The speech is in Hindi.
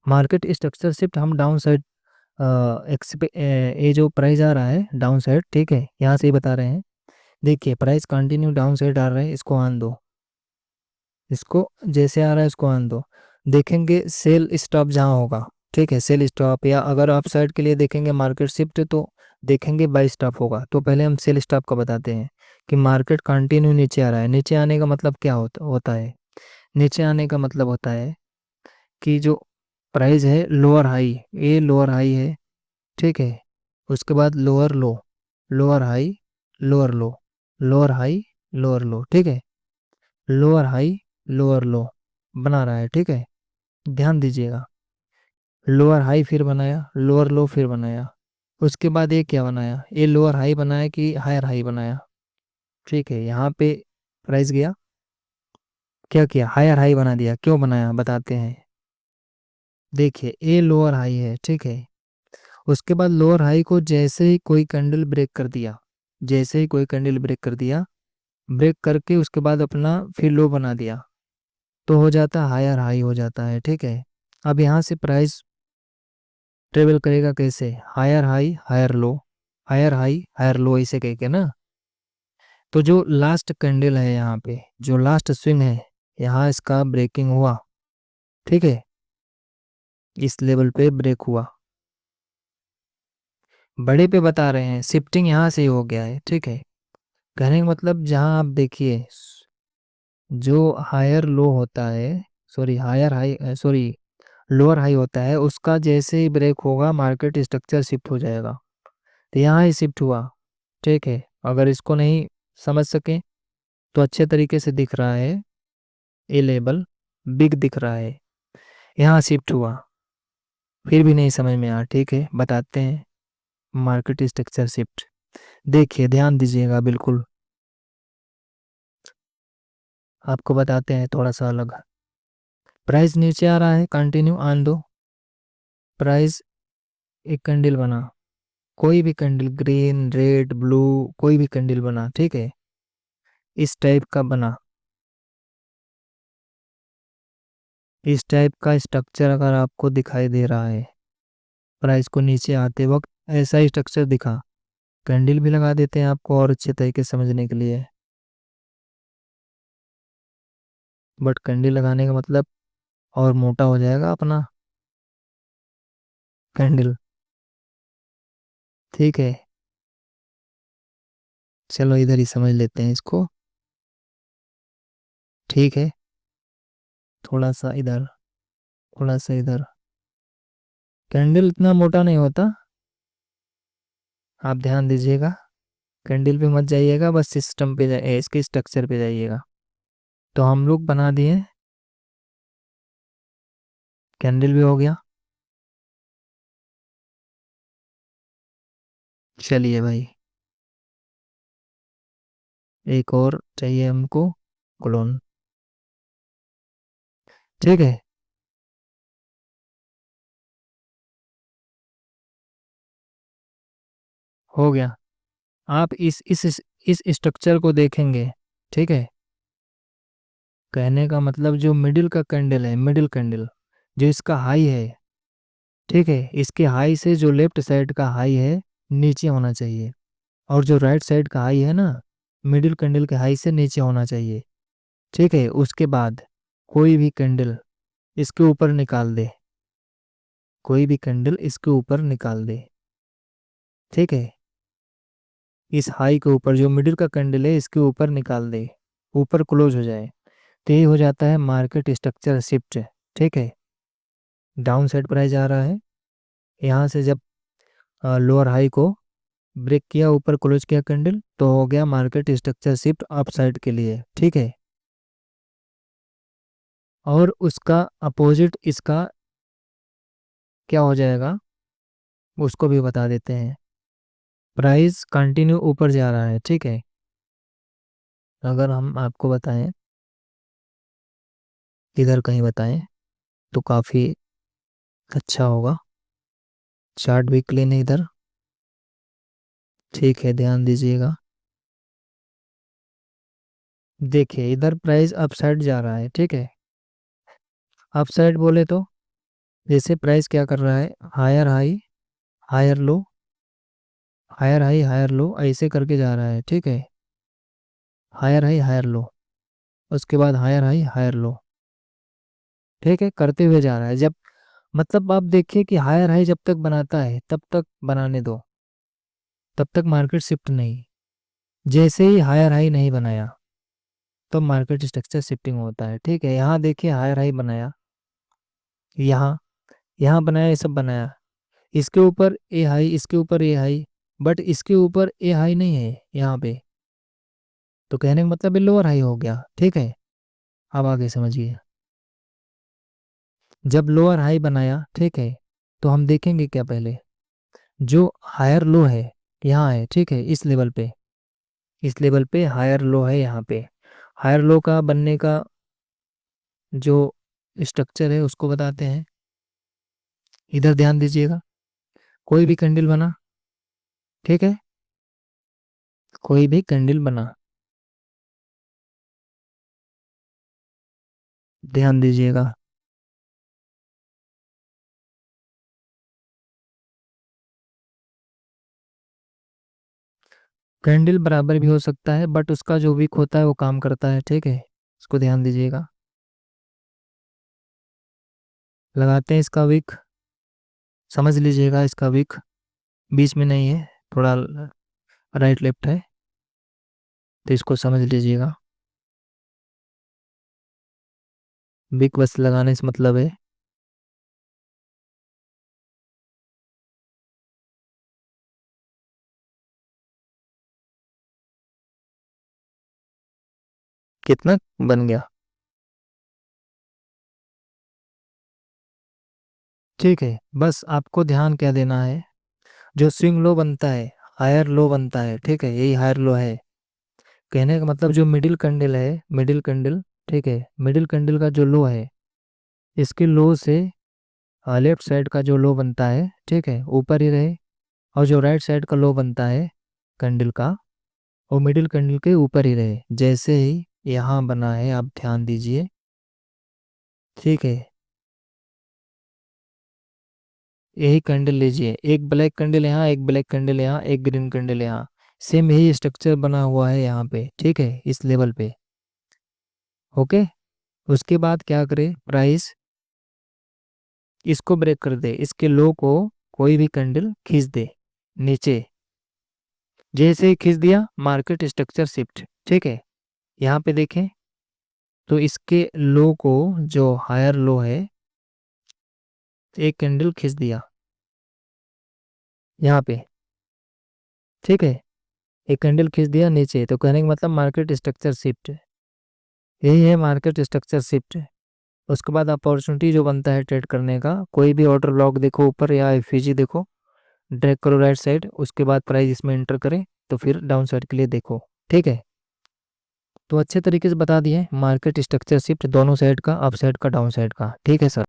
मार्केट स्ट्रक्चर शिफ्ट हम डाउन साइड, ये जो प्राइस आ रहा है डाउन साइड, ठीक है, यहाँ से ही बता रहे हैं। देखिए प्राइस कंटिन्यू डाउन साइड आ रहा है, इसको आन दो, इसको जैसे आ रहा है इसको आन दो। देखेंगे सेल स्टॉप जहाँ होगा, ठीक है, सेल स्टॉप, या अगर आप साइड के लिए देखेंगे मार्केट शिफ्ट तो देखेंगे बाई स्टॉप होगा। तो पहले हम सेल स्टॉप का बताते हैं कि मार्केट कंटिन्यू नीचे आ रहा है। नीचे आने का मतलब क्या होता है? नीचे आने का मतलब होता है कि जो प्राइस है लोअर हाई, ये लोअर हाई है, ठीक है, उसके बाद लोअर लो, लोअर हाई, लोअर लो, लोअर हाई, लोअर लो, ठीक है, लोअर हाई, लोअर लो बना रहा है, ठीक है, ध्यान दीजिएगा। लोअर हाई फिर बनाया, लोअर लो फिर बनाया, उसके बाद ये क्या बनाया, ये लोअर हाई बनाया कि हायर हाई बनाया, ठीक है, यहाँ पे प्राइस गया, क्या किया, हायर हाई बना दिया। क्यों बनाया बताते हैं। देखिए ये लोअर हाई है, ठीक है, उसके बाद लोअर हाई को जैसे ही कोई कैंडल ब्रेक कर दिया, जैसे ही कोई कैंडल ब्रेक कर दिया, ब्रेक करके उसके बाद अपना फिर लो बना दिया, तो हो जाता है हायर हाई हो जाता है, ठीक है। अब यहाँ से प्राइस ट्रेवल करेगा कैसे, higher high higher low, higher high higher low, ऐसे कह के ना। तो जो लास्ट कैंडल है यहाँ पे, जो लास्ट स्विंग है, यहाँ इसका ब्रेकिंग हुआ, ठीक है, इस लेवल पे ब्रेक हुआ। बड़े पे बता रहे हैं शिफ्टिंग यहाँ से ही हो गया है, ठीक है। कहने का मतलब जहाँ आप देखिए जो हायर लो होता है, sorry higher high, sorry lower high होता है, उसका जैसे ही ब्रेक होगा मार्केट स्ट्रक्चर शिफ्ट हो जाएगा। तो यहाँ ही शिफ्ट हुआ, ठीक है। अगर इसको नहीं समझ सके तो अच्छे तरीके से दिख रहा है, ए लेबल बिग दिख रहा है, यहाँ शिफ्ट हुआ, फिर भी नहीं समझ में आया, ठीक है, बताते हैं मार्केट स्ट्रक्चर शिफ्ट। देखिए ध्यान दीजिएगा, बिल्कुल आपको बताते हैं थोड़ा सा अलग। प्राइस नीचे आ रहा है, कंटिन्यू आन दो, प्राइस एक कैंडल बना, कोई भी कैंडल, ग्रीन रेड ब्लू, कोई भी कैंडल बना, ठीक है, इस टाइप का बना, इस टाइप का स्ट्रक्चर अगर आपको दिखाई दे रहा है, प्राइस को नीचे आते वक्त ऐसा ही स्ट्रक्चर दिखा, कैंडल भी लगा देते हैं आपको और अच्छे तरीके से समझने के लिए। बट कैंडल लगाने का मतलब और मोटा हो जाएगा अपना कैंडल, ठीक है। चलो इधर ही समझ लेते हैं इसको, ठीक है, थोड़ा सा इधर, थोड़ा सा इधर। कैंडल इतना मोटा नहीं होता, आप ध्यान दीजिएगा, कैंडल पे मत जाइएगा, बस सिस्टम पे जाइए, इसके स्ट्रक्चर पे जाइएगा। तो हम लोग बना दिए, कैंडल भी हो गया। चलिए भाई, एक और चाहिए हमको, क्लोन, ठीक है, हो गया। आप इस स्ट्रक्चर को देखेंगे, ठीक है, कहने का मतलब जो मिडिल का कैंडल है, मिडिल कैंडल जो इसका हाई है, ठीक है, इसके हाई से जो लेफ्ट साइड का हाई है नीचे होना चाहिए, और जो राइट साइड का हाई है ना, मिडिल कैंडल के हाई से नीचे होना चाहिए, ठीक है। उसके बाद कोई भी कैंडल इसके ऊपर निकाल दे, कोई भी कैंडल इसके ऊपर निकाल दे, ठीक है, इस हाई के ऊपर जो मिडिल का कैंडल है इसके ऊपर निकाल दे, ऊपर क्लोज हो जाए, तो ये हो जाता है मार्केट स्ट्रक्चर शिफ्ट, ठीक है। डाउन साइड प्राइस आ रहा है, यहाँ से जब लोअर हाई को ब्रेक किया, ऊपर क्लोज किया कैंडल, तो हो गया market structure shift up side के लिए, ठीक है। और उसका अपोजिट इसका क्या हो जाएगा उसको भी बता देते हैं। प्राइस कंटिन्यू ऊपर जा रहा है, ठीक है, अगर हम आपको बताएं, इधर कहीं बताएं तो काफ़ी अच्छा होगा। चार्ट भी क्लीन है इधर, ठीक है, ध्यान दीजिएगा। देखिए इधर प्राइस अप साइड जा रहा है, ठीक है, अप साइड बोले तो जैसे प्राइस क्या कर रहा है, higher high higher low, higher high higher low, ऐसे करके जा रहा है, ठीक है। हायर हाई हायर लो, उसके बाद हायर हाई हायर लो, ठीक है, करते हुए जा रहा है। जब मतलब आप देखिए कि हायर हाई जब तक बनाता है तब तक बनाने दो, तब तक मार्केट शिफ्ट नहीं। जैसे ही हायर हाई नहीं बनाया तो मार्केट स्ट्रक्चर शिफ्टिंग होता है, ठीक है। यहाँ देखिए हायर हाई बनाया, यहाँ यहाँ बनाया, ये सब बनाया, इसके ऊपर ए हाई, इसके ऊपर ए हाई, बट इसके ऊपर ए हाई नहीं है यहाँ पे, तो कहने का मतलब ये लोअर हाई हो गया, ठीक है। अब आगे समझिए, जब लोअर हाई बनाया, ठीक है, तो हम देखेंगे क्या, पहले जो हायर लो है यहाँ है, ठीक है, इस लेवल पे, इस लेवल पे हायर लो है यहाँ पे। हायर लो का बनने का जो स्ट्रक्चर है उसको बताते हैं। इधर ध्यान दीजिएगा, कोई भी कैंडल बना, ठीक है, कोई भी कैंडल बना, ध्यान दीजिएगा। कैंडल बराबर भी हो सकता है, बट उसका जो विक होता है वो काम करता है, ठीक है, इसको ध्यान दीजिएगा। लगाते हैं इसका विक, समझ लीजिएगा, इसका विक बीच में नहीं है, थोड़ा राइट लेफ्ट है, तो इसको समझ लीजिएगा। विक बस लगाने से मतलब है। कितना बन गया, ठीक है। बस आपको ध्यान क्या देना है, जो स्विंग लो बनता है, हायर लो बनता है, ठीक है, यही हायर लो है। कहने का मतलब जो मिडिल कैंडल है, मिडिल कैंडल, ठीक है, मिडिल कैंडल का जो लो है, इसके लो से लेफ्ट साइड का जो लो बनता है, ठीक है, ऊपर ही रहे, और जो राइट साइड का लो बनता है कैंडल का, वो मिडिल कैंडल के ऊपर ही रहे, जैसे ही यहाँ बना है, आप ध्यान दीजिए, ठीक है। यही कैंडल लीजिए, एक ब्लैक कैंडल यहाँ, एक ब्लैक कैंडल यहाँ, एक ग्रीन कैंडल यहाँ, सेम यही स्ट्रक्चर बना हुआ है यहाँ पे, ठीक है, इस लेवल पे, ओके। उसके बाद क्या करे प्राइस, इसको ब्रेक कर दे, इसके लो को कोई भी कैंडल खींच दे नीचे, जैसे ही खींच दिया मार्केट स्ट्रक्चर शिफ्ट, ठीक है। यहाँ पे देखें तो इसके लो को, जो हायर लो है, एक कैंडल खींच दिया यहाँ पे, ठीक है, एक कैंडल खींच दिया नीचे, तो कहने का मतलब मार्केट स्ट्रक्चर शिफ्ट, यही है मार्केट स्ट्रक्चर शिफ्ट। उसके बाद अपॉर्चुनिटी जो बनता है ट्रेड करने का, कोई भी ऑर्डर ब्लॉक देखो ऊपर या एफईजी देखो, ड्रैग करो राइट साइड, उसके बाद प्राइस इसमें एंटर करें, तो फिर डाउन साइड के लिए देखो, ठीक है। तो अच्छे तरीके से बता दिए मार्केट स्ट्रक्चर शिफ्ट दोनों साइड का, अप साइड का, डाउन साइड का, ठीक है सर।